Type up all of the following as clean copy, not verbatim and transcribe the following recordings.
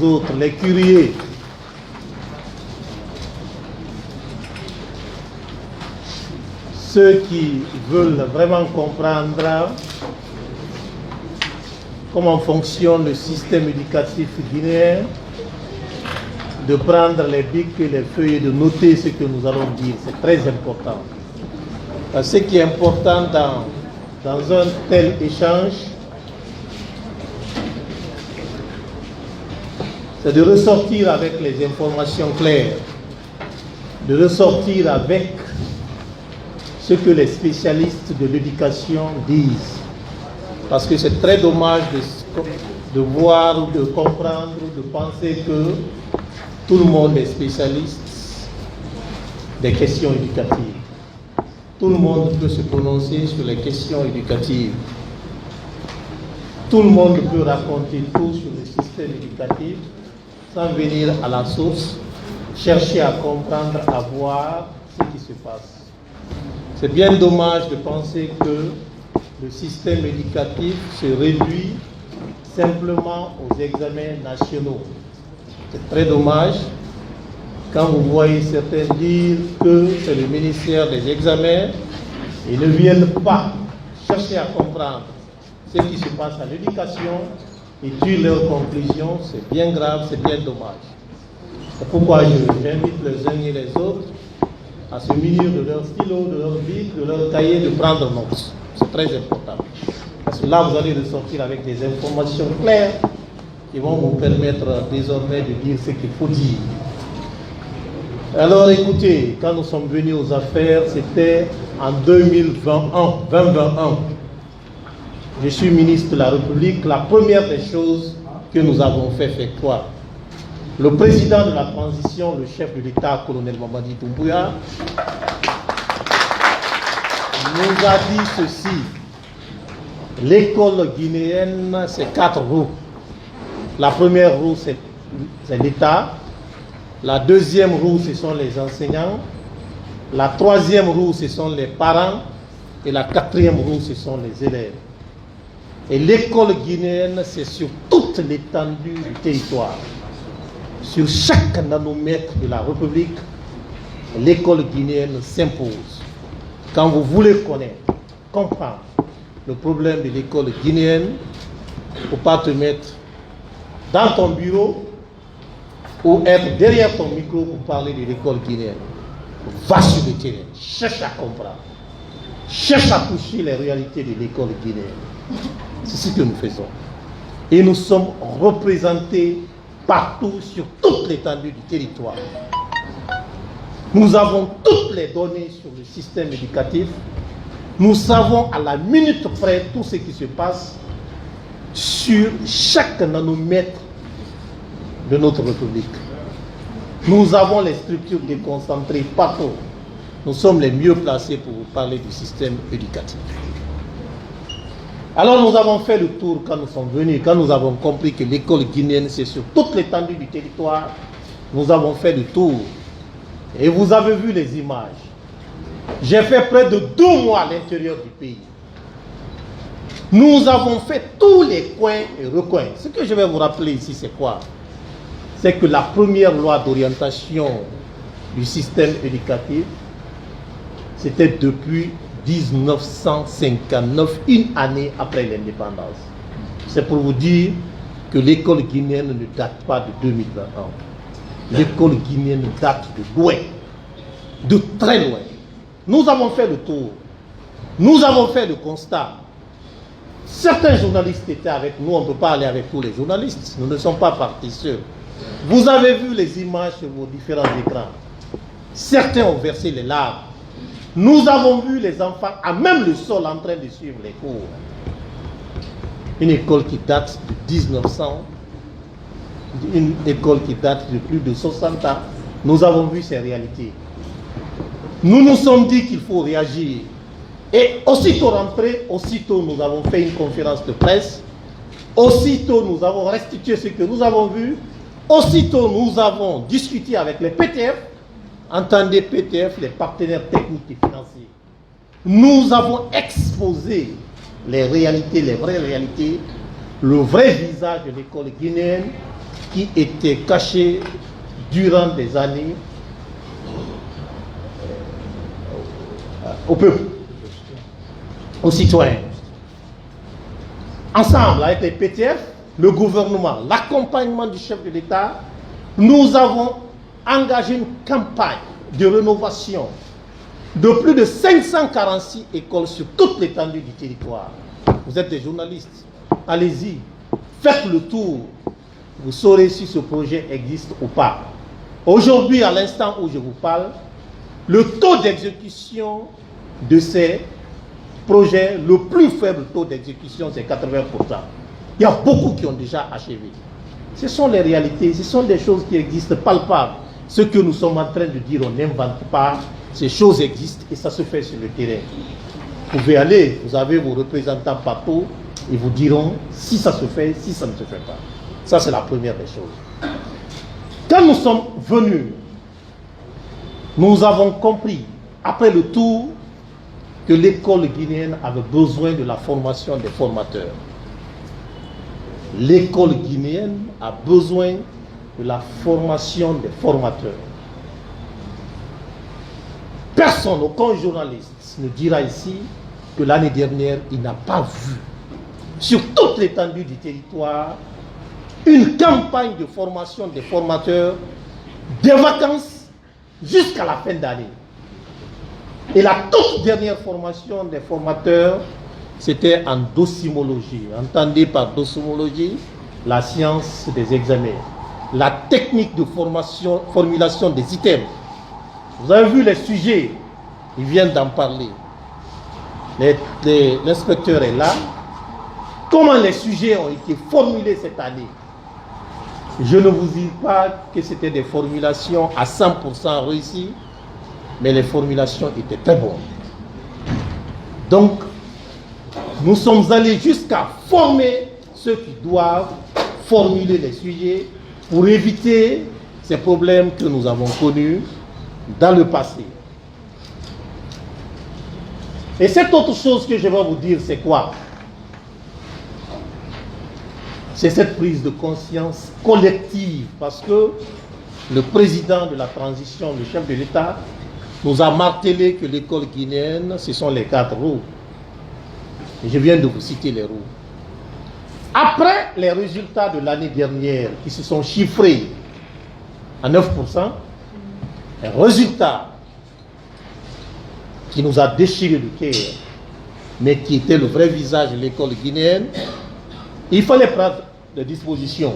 autres, les curieux, ceux qui veulent vraiment comprendre comment fonctionne le système éducatif guinéen, de prendre les bics et les feuilles et de noter ce que nous allons dire. C'est très important. Ce qui est important dans un tel échange, c'est de ressortir avec les informations claires, de ressortir avec ce que les spécialistes de l'éducation disent. Parce que c'est très dommage de voir ou de comprendre ou de penser que tout le monde est spécialiste des questions éducatives. Tout le monde peut se prononcer sur les questions éducatives. Tout le monde peut raconter tout sur le système éducatif sans venir à la source, chercher à comprendre, à voir ce qui se passe. C'est bien dommage de penser que le système éducatif se réduit simplement aux examens nationaux. C'est très dommage quand vous voyez certains dire que c'est le ministère des examens et ne viennent pas chercher à comprendre ce qui se passe à l'éducation et tirent leurs conclusions. C'est bien grave, c'est bien dommage. C'est pourquoi j'invite les uns et les autres à se munir de leur stylo, de leur bic, de leur cahier, de prendre note. C'est très important. Parce que là, vous allez ressortir avec des informations claires qui vont vous permettre désormais de dire ce qu'il faut dire. Alors écoutez, quand nous sommes venus aux affaires, c'était en 2021. Je suis ministre de la République. La première des choses que nous avons fait quoi? Le président de la transition, le chef de l'État, colonel Mamadi Doumbouya, nous a dit ceci. L'école guinéenne, c'est 4 roues. La première roue, c'est l'État. La deuxième roue, ce sont les enseignants. La troisième roue, ce sont les parents. Et la quatrième roue, ce sont les élèves. Et l'école guinéenne, c'est sur toute l'étendue du territoire. Sur chaque nanomètre de la République, l'école guinéenne s'impose. Quand vous voulez connaître, comprendre le problème de l'école guinéenne, il ne faut pas te mettre dans ton bureau ou être derrière ton micro pour parler de l'école guinéenne. Va sur le terrain, cherche à comprendre, cherche à toucher les réalités de l'école guinéenne. C'est ce que nous faisons. Et nous sommes représentés partout sur toute l'étendue du territoire. Nous avons toutes les données sur le système éducatif. Nous savons à la minute près tout ce qui se passe sur chaque nanomètre de notre République. Nous avons les structures déconcentrées partout. Nous sommes les mieux placés pour vous parler du système éducatif. Alors nous avons fait le tour quand nous sommes venus, quand nous avons compris que l'école guinéenne c'est sur toute l'étendue du territoire. Nous avons fait le tour et vous avez vu les images. J'ai fait près de 2 mois à l'intérieur du pays. Nous avons fait tous les coins et recoins. Ce que je vais vous rappeler ici, c'est quoi? C'est que la première loi d'orientation du système éducatif, c'était depuis 1959, une année après l'indépendance. C'est pour vous dire que l'école guinéenne ne date pas de 2021. L'école guinéenne date de loin, de très loin. Nous avons fait le tour. Nous avons fait le constat. Certains journalistes étaient avec nous. On ne peut pas aller avec tous les journalistes. Nous ne sommes pas partis seuls. Vous avez vu les images sur vos différents écrans. Certains ont versé les larmes. Nous avons vu les enfants à même le sol en train de suivre les cours. Une école qui date de 1900, une école qui date de plus de 60 ans. Nous avons vu ces réalités. Nous nous sommes dit qu'il faut réagir. Et aussitôt rentré, aussitôt nous avons fait une conférence de presse. Aussitôt nous avons restitué ce que nous avons vu. Aussitôt nous avons discuté avec les PTF. Entendez PTF, les partenaires techniques et financiers. Nous avons exposé les réalités, les vraies réalités, le vrai visage de l'école guinéenne qui étaient cachés durant des années au peuple, aux citoyens. Ensemble, avec les PTF, le gouvernement, l'accompagnement du chef de l'État, nous avons engagé une campagne de rénovation de plus de 546 écoles sur toute l'étendue du territoire. Vous êtes des journalistes, allez-y, faites le tour, vous saurez si ce projet existe ou pas. Aujourd'hui, à l'instant où je vous parle, le taux d'exécution de ces projets, le plus faible taux d'exécution, c'est 80%. Il y a beaucoup qui ont déjà achevé. Ce sont les réalités, ce sont des choses qui existent palpables. Ce que nous sommes en train de dire, on n'invente pas, ces choses existent et ça se fait sur le terrain. Vous pouvez aller, vous avez vos représentants partout, ils vous diront si ça se fait, si ça ne se fait pas. Ça, c'est la première des choses. Quand nous sommes venus, nous avons compris, après le tour, que l'école guinéenne avait besoin de la formation des formateurs. L'école guinéenne a besoin de la formation des formateurs. Personne, aucun journaliste ne dira ici que l'année dernière, il n'a pas vu, sur toute l'étendue du territoire, une campagne de formation des formateurs, des vacances jusqu'à la fin d'année. Et la toute dernière formation des formateurs, c'était en docimologie. Entendez par docimologie, la science des examens, la technique de formulation des items. Vous avez vu les sujets, ils viennent d'en parler. L'inspecteur est là. Comment les sujets ont été formulés cette année? Je ne vous dis pas que c'était des formulations à 100% réussies, mais les formulations étaient très bonnes. Donc, nous sommes allés jusqu'à former ceux qui doivent formuler les sujets pour éviter ces problèmes que nous avons connus dans le passé. Et cette autre chose que je vais vous dire, c'est quoi? C'est cette prise de conscience collective, parce que le président de la transition, le chef de l'État, nous a martelé que l'école guinéenne, ce sont les 4 roues. Et je viens de vous citer les roues. Après les résultats de l'année dernière, qui se sont chiffrés à 9%, un résultat qui nous a déchiré le cœur, mais qui était le vrai visage de l'école guinéenne, il fallait prendre des dispositions.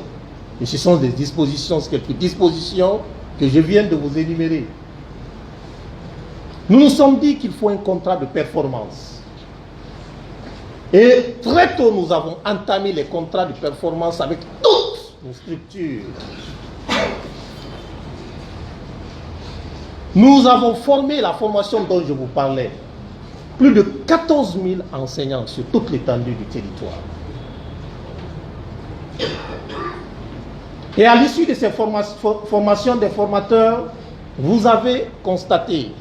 Et ce sont des dispositions, quelques dispositions que je viens de vous énumérer. Nous nous sommes dit qu'il faut un contrat de performance. Et très tôt, nous avons entamé les contrats de performance avec toutes nos structures. Nous avons formé la formation dont je vous parlais. Plus de 14 000 enseignants sur toute l'étendue du territoire. Et à l'issue de ces formations des formateurs, vous avez constaté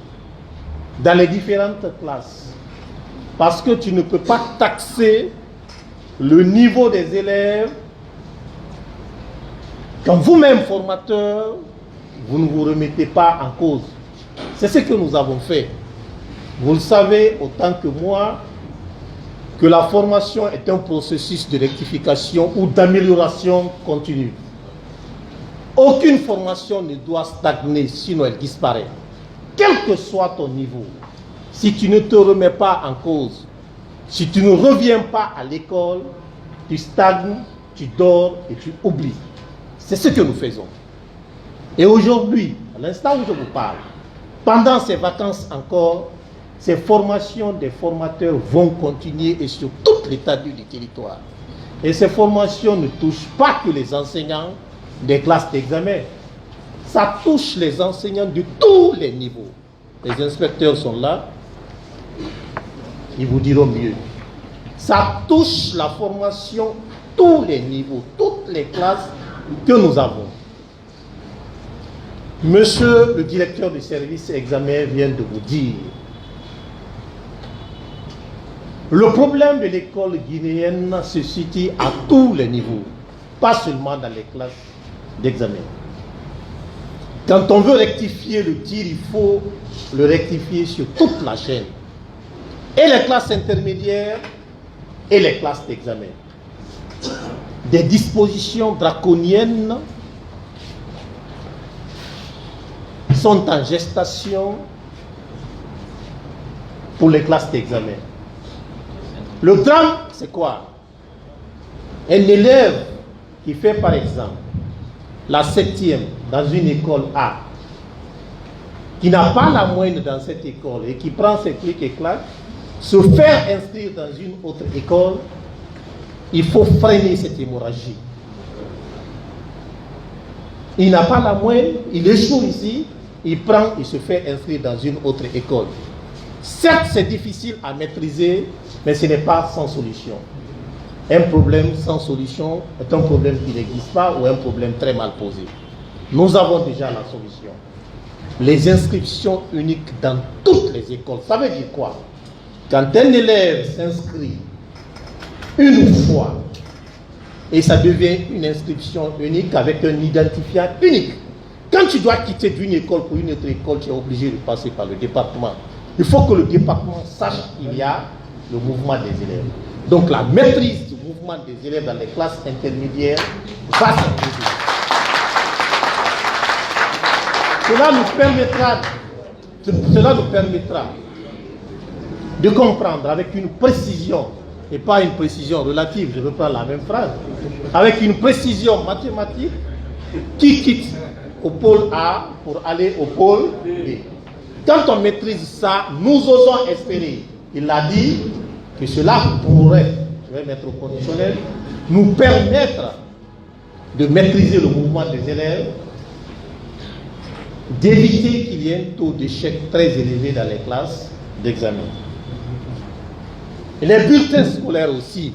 dans les différentes classes, parce que tu ne peux pas taxer le niveau des élèves quand vous-même formateur, vous ne vous remettez pas en cause. C'est ce que nous avons fait. Vous le savez autant que moi que la formation est un processus de rectification ou d'amélioration continue. Aucune formation ne doit stagner, sinon elle disparaît. Quel que soit ton niveau, si tu ne te remets pas en cause, si tu ne reviens pas à l'école, tu stagnes, tu dors et tu oublies. C'est ce que nous faisons. Et aujourd'hui, à l'instant où je vous parle, pendant ces vacances encore, ces formations des formateurs vont continuer et sur toute l'étendue du territoire. Et ces formations ne touchent pas que les enseignants des classes d'examen. Ça touche les enseignants de tous les niveaux. Les inspecteurs sont là, ils vous diront mieux. Ça touche la formation, tous les niveaux, toutes les classes que nous avons. Monsieur le directeur du service examen vient de vous dire, le problème de l'école guinéenne se situe à tous les niveaux, pas seulement dans les classes d'examen. Quand on veut rectifier le tir, il faut le rectifier sur toute la chaîne. Et les classes intermédiaires et les classes d'examen. Des dispositions draconiennes sont en gestation pour les classes d'examen. Le drame, c'est quoi? Un élève qui fait par exemple la 7e dans une école A, qui n'a pas la moyenne dans cette école et qui prend ses clics et claques, se faire inscrire dans une autre école, il faut freiner cette hémorragie. Il n'a pas la moyenne, il échoue ici, il prend, il se fait inscrire dans une autre école. Certes, c'est difficile à maîtriser, mais ce n'est pas sans solution. Un problème sans solution est un problème qui n'existe pas ou un problème très mal posé. Nous avons déjà la solution. Les inscriptions uniques dans toutes les écoles. Ça veut dire quoi? Quand un élève s'inscrit une fois et ça devient une inscription unique avec un identifiant unique. Quand tu dois quitter d'une école pour une autre école, tu es obligé de passer par le département. Il faut que le département sache qu'il y a le mouvement des élèves. Donc la maîtrise du mouvement des élèves dans les classes intermédiaires va s'imposer. Cela nous permettra de comprendre avec une précision, et pas une précision relative, je reprends la même phrase, avec une précision mathématique qui quitte au pôle A pour aller au pôle B. Quand on maîtrise ça, nous osons espérer, il l'a dit, que cela pourrait, je vais mettre au conditionnel, nous permettre de maîtriser le mouvement des élèves, d'éviter qu'il y ait un taux d'échec très élevé dans les classes d'examen. Et les bulletins scolaires aussi,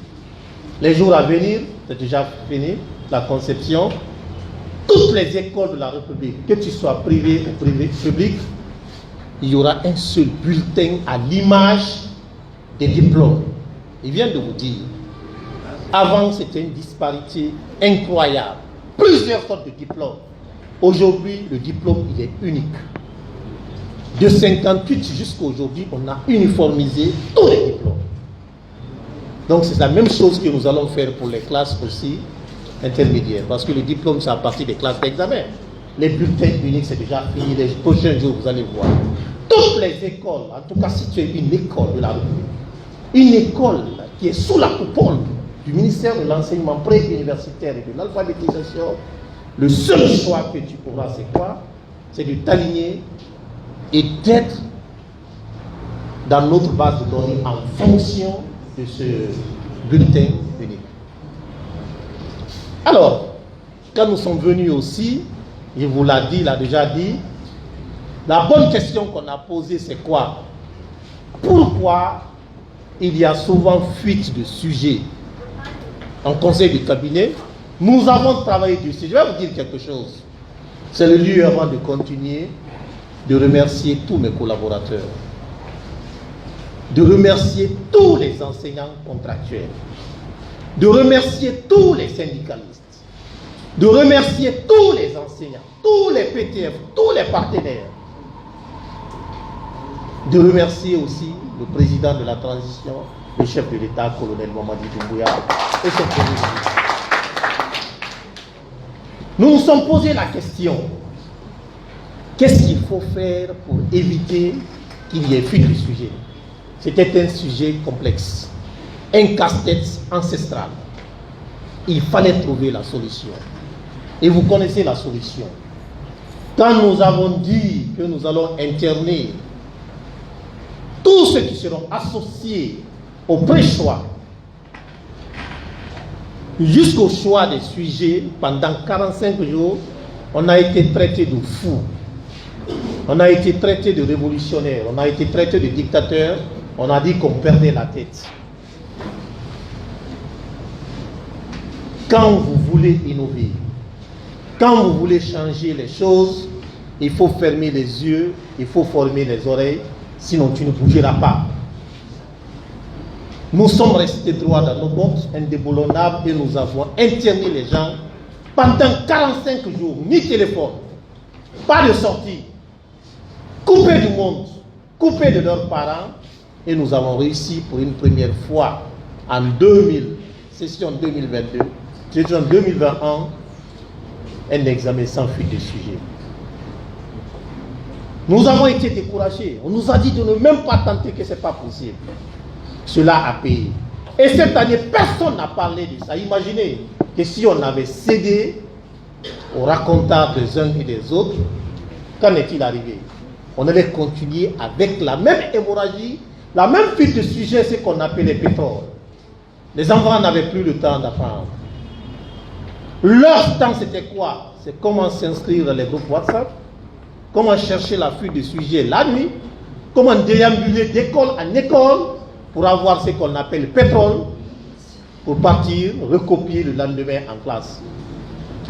les jours à venir, c'est déjà fini, la conception, toutes les écoles de la République, que tu sois privé ou public, il y aura un seul bulletin à l'image des diplômes. Il vient de vous dire, avant c'était une disparité incroyable, plusieurs sortes de diplômes. Aujourd'hui, le diplôme, il est unique. De 58 jusqu'à aujourd'hui, on a uniformisé tous les diplômes. Donc c'est la même chose que nous allons faire pour les classes aussi intermédiaires. Parce que le diplôme, c'est à partir des classes d'examen. Les bulletins uniques, c'est déjà fini. Les prochains jours, vous allez voir. Toutes les écoles, en tout cas si tu es une école de la République, une école qui est sous la coupole du ministère de l'enseignement pré-universitaire et de l'alphabétisation, le seul choix que tu pourras, c'est quoi? C'est de t'aligner et d'être dans notre base de données en fonction de ce bulletin unique. Alors, quand nous sommes venus aussi, il vous l'a dit, il a déjà dit, la bonne question qu'on a posée, c'est quoi? Pourquoi il y a souvent fuite de sujets en conseil de cabinet? Nous avons travaillé dessus. Je vais vous dire quelque chose. C'est le lieu, avant de continuer, de remercier tous mes collaborateurs, de remercier tous les enseignants contractuels, de remercier tous les syndicalistes, de remercier tous les enseignants, tous les PTF, tous les partenaires, de remercier aussi le président de la transition, le chef de l'État, colonel Mamadi Doumbouya, et son premier ministre. Nous nous sommes posé la question, qu'est-ce qu'il faut faire pour éviter qu'il y ait fuite du sujet? C'était un sujet complexe, un casse-tête ancestral. Il fallait trouver la solution. Et vous connaissez la solution. Quand nous avons dit que nous allons interner tous ceux qui seront associés au pré-choix jusqu'au choix des sujets, pendant 45 jours, on a été traité de fous. On a été traité de révolutionnaires. On a été traité de dictateurs. On a dit qu'on perdait la tête. Quand vous voulez innover, quand vous voulez changer les choses, il faut fermer les yeux, il faut former les oreilles, sinon tu ne bougeras pas. Nous sommes restés droits dans nos bottes, indéboulonnables, et nous avons interné les gens Pendant 45 jours, ni téléphone, pas de sortie, coupés du monde, coupés de leurs parents, et nous avons réussi pour une première fois en session 2022, session 2021, un examen sans fuite de sujet. Nous avons été découragés. On nous a dit de ne même pas tenter, que ce n'est pas possible. Cela a payé. Et cette année, personne n'a parlé de ça. Imaginez que si on avait cédé au racontage des uns et des autres, qu'en est-il arrivé? On allait continuer avec la même hémorragie, la même fuite de sujet, ce qu'on appelle les pétroles. Les enfants n'avaient plus le temps d'apprendre. Leur temps, c'était quoi? C'est comment s'inscrire dans les groupes WhatsApp, comment chercher la fuite de sujet la nuit, comment déambuler d'école en école pour avoir ce qu'on appelle le pétrole, pour partir, recopier le lendemain en classe.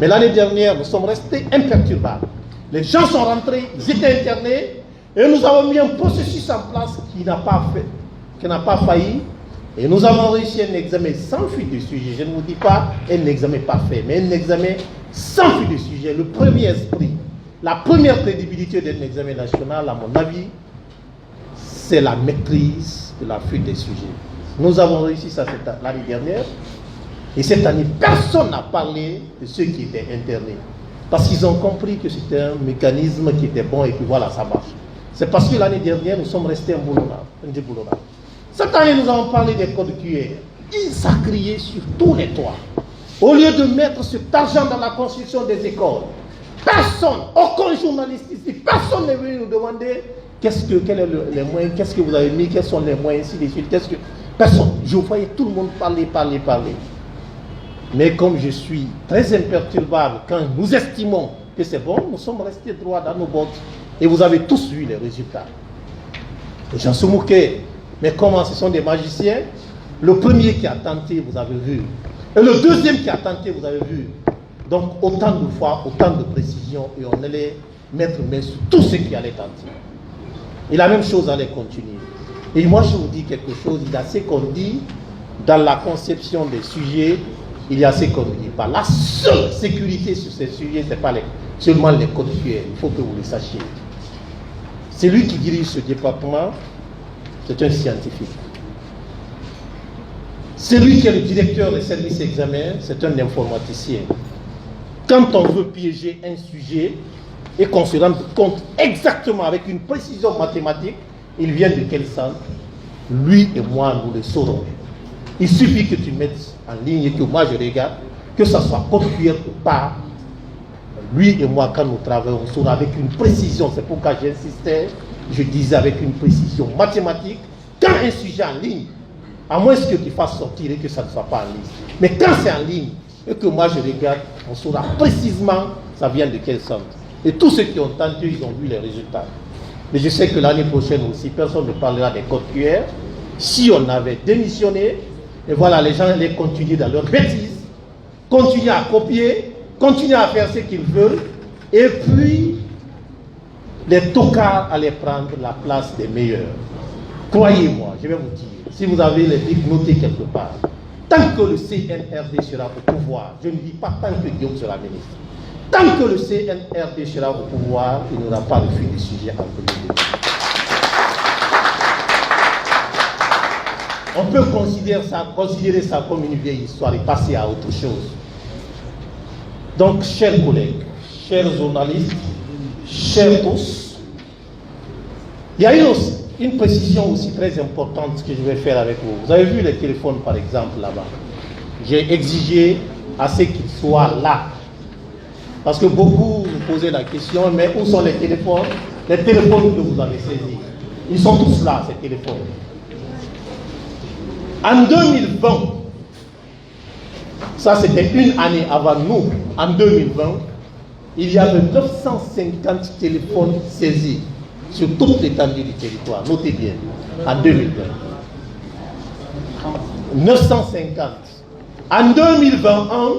Mais l'année dernière, nous sommes restés imperturbables. Les gens sont rentrés, ils étaient internés, et nous avons mis un processus en place qui n'a pas failli. Et nous avons réussi un examen sans fuite de sujet. Je ne vous dis pas un examen parfait, mais un examen sans fuite de sujet. Le premier esprit, la première crédibilité d'un examen national, à mon avis, c'est la maîtrise de la fuite des sujets. Nous avons réussi ça l'année dernière. Et cette année, personne n'a parlé de ceux qui étaient internés. Parce qu'ils ont compris que c'était un mécanisme qui était bon et que voilà, ça marche. C'est parce que l'année dernière, nous sommes restés en boulonnard. Cette année, nous avons parlé des codes QR. Ça criait sur tous les toits. Au lieu de mettre cet argent dans la construction des écoles, personne, aucun journaliste ici, personne n'est venu nous demander quels sont les moyens, qu'est-ce que vous avez mis, quels sont les moyens, ainsi de suite. Personne. Je voyais tout le monde parler. Mais comme je suis très imperturbable, quand nous estimons que c'est bon, nous sommes restés droits dans nos bottes. Et vous avez tous vu les résultats. Les gens se moquaient. Mais comment? Ce sont des magiciens. Le premier qui a tenté, vous avez vu. Et le deuxième qui a tenté, vous avez vu. Donc, autant de fois, autant de précision, et on allait mettre main sur tous ceux qui allaient tenter. Et la même chose allait continuer. Et moi, je vous dis quelque chose, il y a ce qu'on dit dans la conception des sujets, il y a ce qu'on ne dit pas. La seule sécurité sur ces sujets, ce n'est pas seulement les codes QR, il faut que vous le sachiez. Celui qui dirige ce département, c'est un scientifique. Celui qui est le directeur des services examens, c'est un informaticien. Quand on veut piéger un sujet et qu'on se rende compte exactement avec une précision mathématique, il vient de quel centre, lui et moi, nous le saurons. Il suffit que tu mettes en ligne et que moi je regarde, que ce soit code QR ou pas, lui et moi, quand nous travaillons, on saura avec une précision. C'est pourquoi j'insistais, je disais avec une précision mathématique, quand un sujet en ligne, à moins que tu fasses sortir et que ça ne soit pas en ligne. Mais quand c'est en ligne et que moi je regarde, on saura précisément ça vient de quel centre. Et tous ceux qui ont tenté, ils ont vu les résultats. Mais je sais que l'année prochaine aussi, personne ne parlera des codes QR. Si on avait démissionné, et voilà, les gens allaient continuer dans leur bêtise, continuer à copier, continuer à faire ce qu'ils veulent, et puis les tocards allaient prendre la place des meilleurs. Croyez-moi, je vais vous dire, si vous avez les briques notées quelque part, tant que le CNRD sera au pouvoir, je ne dis pas tant que Guillaume sera ministre, tant que le CNRD sera au pouvoir, il n'y aura pas de fuite de sujet en 2022. On peut considérer ça comme une vieille histoire et passer à autre chose. Donc, chers collègues, chers journalistes, chers tous, il y a une précision aussi très importante que je vais faire avec vous. Vous avez vu les téléphones, par exemple, là-bas. J'ai exigé à ce qu'ils soient là. Parce que beaucoup vous posaient la question, mais où sont les téléphones? Les téléphones que vous avez saisis. Ils sont tous là, ces téléphones. En 2020, ça c'était une année avant nous, en 2020, il y avait 950 téléphones saisis sur toute l'étendue du territoire. Notez bien, en 2020. 950. En 2021,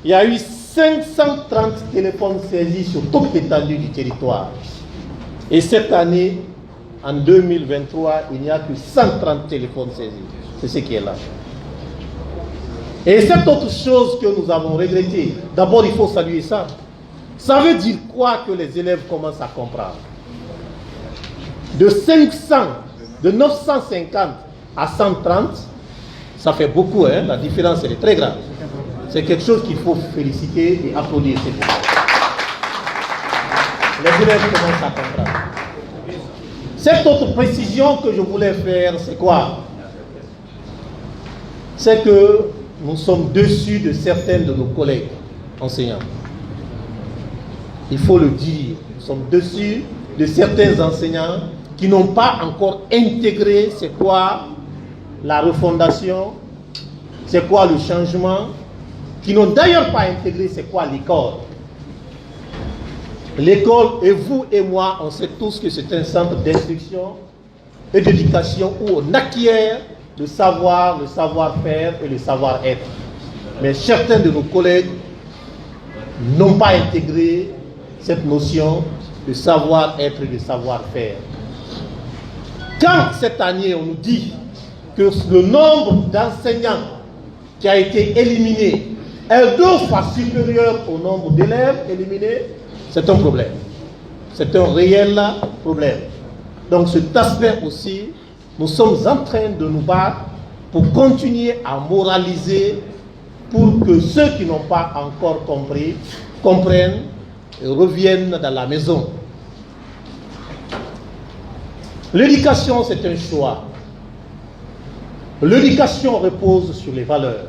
il y a eu 530 téléphones saisis sur toute l'étendue du territoire. Et cette année, en 2023, il n'y a que 130 téléphones saisis. C'est ce qui est là. Et cette autre chose que nous avons regrettée, d'abord il faut saluer ça. Ça veut dire quoi que les élèves commencent à comprendre? De 500, de 950 à 130, ça fait beaucoup, hein? La différence elle est très grande. C'est quelque chose qu'il faut féliciter et applaudir. Les élèves commencent à comprendre. Cette autre précision que je voulais faire, c'est quoi? C'est que nous sommes déçus de certains de nos collègues enseignants. Il faut le dire, nous sommes déçus de certains enseignants qui n'ont pas encore intégré c'est quoi la refondation, c'est quoi le changement, qui n'ont d'ailleurs pas intégré c'est quoi l'école. L'école, et vous et moi, on sait tous que c'est un centre d'instruction et d'éducation où on acquiert le savoir, le savoir-faire et le savoir-être. Mais certains de nos collègues n'ont pas intégré cette notion de savoir-être et de savoir-faire. Quand cette année on nous dit que le nombre d'enseignants qui a été éliminé est 2 fois supérieur au nombre d'élèves éliminés, c'est un problème. C'est un réel problème. Donc cet aspect aussi, nous sommes en train de nous battre pour continuer à moraliser pour que ceux qui n'ont pas encore compris comprennent et reviennent dans la maison. L'éducation, c'est un choix. L'éducation repose sur les valeurs.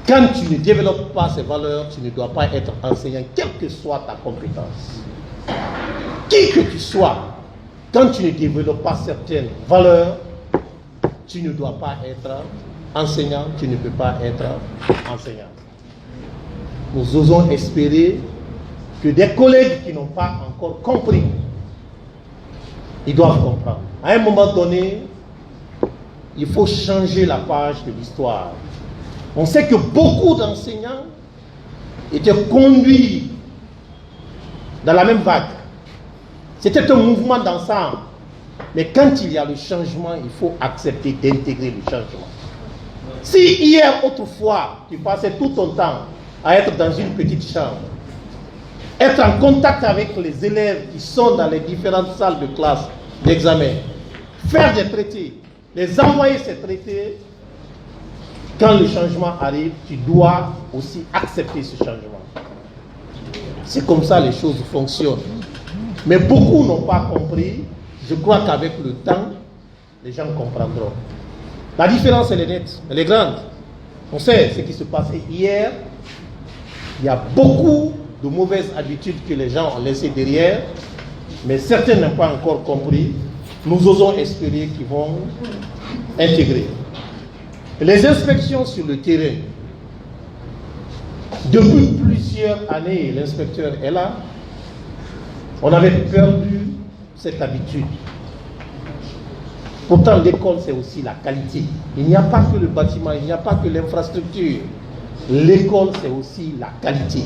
Quand tu ne développes pas ces valeurs, tu ne dois pas être enseignant, quelle que soit ta compétence. Qui que tu sois, quand tu ne développes pas certaines valeurs, tu ne dois pas être enseignant, tu ne peux pas être enseignant. Nous osons espérer que des collègues qui n'ont pas encore compris, ils doivent comprendre. À un moment donné, il faut changer la page de l'histoire. On sait que beaucoup d'enseignants étaient conduits dans la même vague. C'était un mouvement d'ensemble. Mais quand il y a le changement, il faut accepter d'intégrer le changement. Si hier, autrefois, tu passais tout ton temps à être dans une petite chambre, être en contact avec les élèves qui sont dans les différentes salles de classe, d'examen, faire des traités, les envoyer ces traités, quand le changement arrive, tu dois aussi accepter ce changement. C'est comme ça les choses fonctionnent. Mais beaucoup n'ont pas compris. Je crois qu'avec le temps, les gens comprendront. La différence, elle est nette, elle est grande. On sait ce qui se passait hier. Il y a beaucoup de mauvaises habitudes que les gens ont laissées derrière, mais certains n'ont pas encore compris. Nous osons espérer qu'ils vont intégrer. Les inspections sur le terrain. Depuis plusieurs années, l'inspecteur est là. On avait perdu cette habitude. Pourtant, l'école, c'est aussi la qualité. Il n'y a pas que le bâtiment, il n'y a pas que l'infrastructure. L'école, c'est aussi la qualité.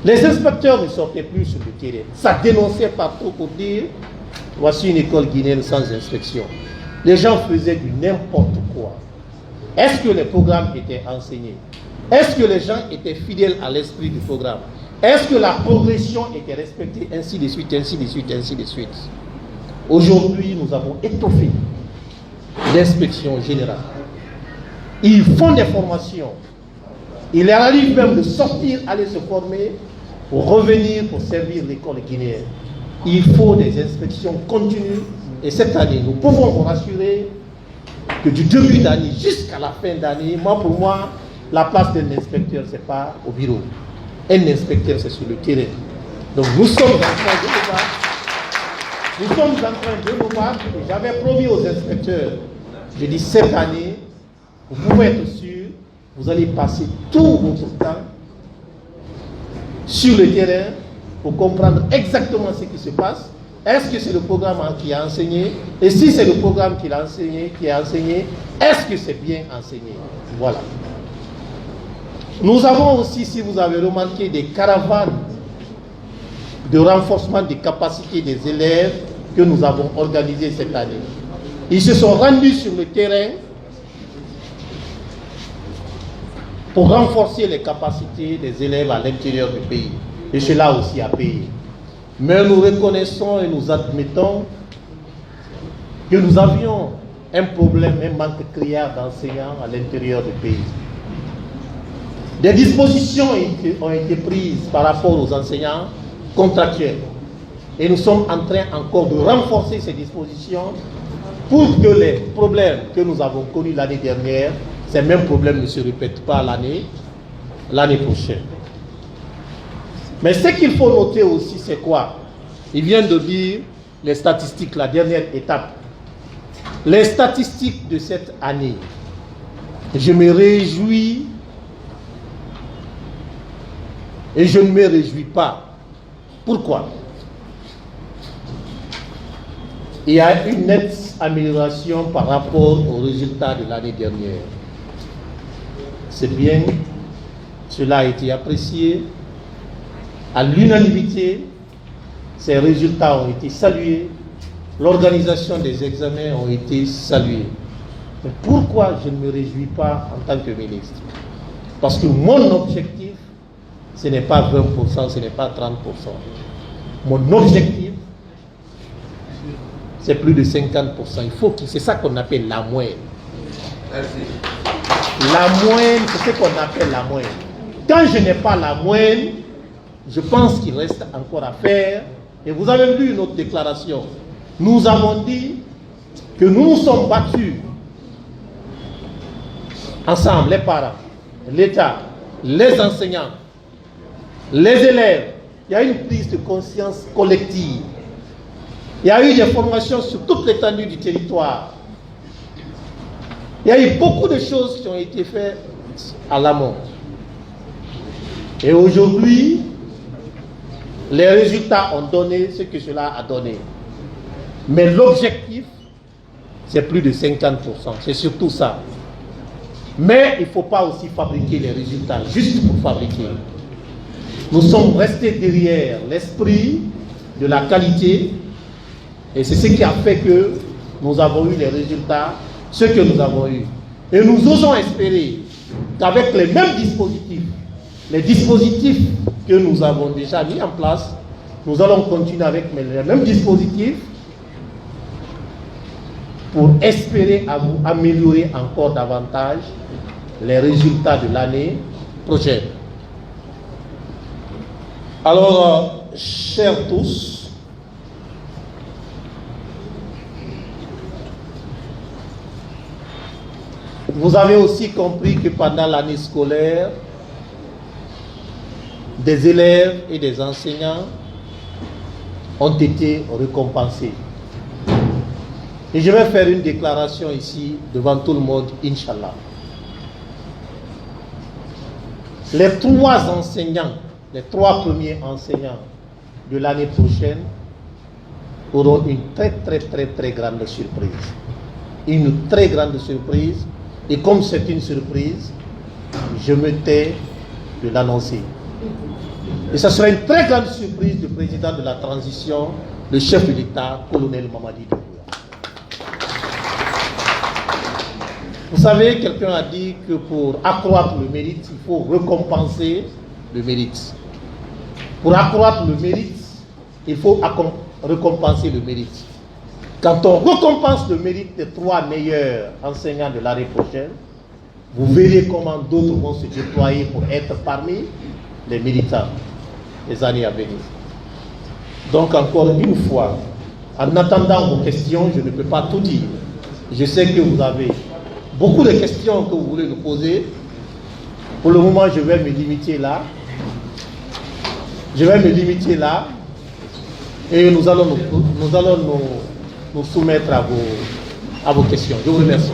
Les inspecteurs ne sortaient plus sur le terrain. Ça dénonçait partout pour dire voici une école guinéenne sans inspection. Les gens faisaient du n'importe quoi. Est-ce que les programmes étaient enseignés? Est-ce que les gens étaient fidèles à l'esprit du programme? Est-ce que la progression était respectée? Ainsi de suite, ainsi de suite, ainsi de suite. Aujourd'hui, nous avons étoffé l'inspection générale. Ils font des formations. Il arrive même de sortir, aller se former pour revenir pour servir l'école guinéenne. Il faut des inspections continues. Et cette année, nous pouvons vous rassurer que du début d'année jusqu'à la fin d'année, pour moi, la place d'un inspecteur, ce n'est pas au bureau. Un inspecteur, c'est sur le terrain. Donc nous sommes en train de nous battre. Nous sommes en train de nous battre. Et j'avais promis aux inspecteurs, je dis cette année, vous pouvez être sûr, vous allez passer tout votre temps sur le terrain pour comprendre exactement ce qui se passe. Est-ce que c'est le programme qui a enseigné? Et si c'est le programme qui a enseigné, est-ce que c'est bien enseigné? Voilà. Nous avons aussi, si vous avez remarqué, des caravanes de renforcement des capacités des élèves que nous avons organisées cette année. Ils se sont rendus sur le terrain pour renforcer les capacités des élèves à l'intérieur du pays. Et cela aussi a payé. Mais nous reconnaissons et nous admettons que nous avions un problème, un manque criard d'enseignants à l'intérieur du pays. Des dispositions ont été prises par rapport aux enseignants contractuels. Et nous sommes en train encore de renforcer ces dispositions pour que les problèmes que nous avons connus l'année dernière, ces mêmes problèmes ne se répètent pas l'année prochaine. Mais ce qu'il faut noter aussi, c'est quoi? Il vient de dire les statistiques, la dernière étape. Les statistiques de cette année, je me réjouis et je ne me réjouis pas. Pourquoi? Il y a une nette amélioration par rapport aux résultats de l'année dernière. C'est bien, cela a été apprécié. À l'unanimité, ces résultats ont été salués. L'organisation des examens ont été salués. Mais pourquoi je ne me réjouis pas en tant que ministre? Parce que mon objectif, ce n'est pas 20%, ce n'est pas 30%. Mon objectif, c'est plus de 50%. C'est ça qu'on appelle la moyenne. La moyenne, c'est ce qu'on appelle la moyenne. Quand je n'ai pas la moyenne, je pense qu'il reste encore à faire. Et vous avez lu notre déclaration. Nous avons dit que nous nous sommes battus ensemble, les parents, l'État, les enseignants, les élèves. Il y a une prise de conscience collective. Il y a eu des formations sur toute l'étendue du territoire. Il y a eu beaucoup de choses qui ont été faites à l'amont. Et aujourd'hui, les résultats ont donné ce que cela a donné. Mais l'objectif, c'est plus de 50%. C'est surtout ça. Mais il ne faut pas aussi fabriquer les résultats juste pour fabriquer. Nous sommes restés derrière l'esprit de la qualité. Et c'est ce qui a fait que nous avons eu les résultats, ce que nous avons eu. Et nous osons espérer qu'avec les mêmes dispositifs, les dispositifs que nous avons déjà mis en place, nous allons continuer avec les mêmes dispositifs pour espérer améliorer encore davantage les résultats de l'année prochaine. Alors, chers tous, vous avez aussi compris que pendant l'année scolaire, des élèves et des enseignants ont été récompensés. Et je vais faire une déclaration ici devant tout le monde, Inch'Allah. Les trois enseignants, les trois premiers enseignants de l'année prochaine auront une très grande surprise. Une très grande surprise. Et comme c'est une surprise, je me tais de l'annoncer. Et ce sera une très grande surprise du président de la transition, le chef de l'État, colonel Mamadi Doumbouya. Vous savez, quelqu'un a dit que pour accroître le mérite, il faut récompenser le mérite. Pour accroître le mérite, il faut récompenser le mérite. Quand on récompense le mérite des trois meilleurs enseignants de l'année prochaine, vous verrez comment d'autres vont se déployer pour être parmi les méritants des années à venir. Donc encore une fois, en attendant vos questions, je ne peux pas tout dire. Je sais que vous avez beaucoup de questions que vous voulez nous poser. Pour le moment, je vais me limiter là. Et nous allons nous soumettre à vos questions. Je vous remercie.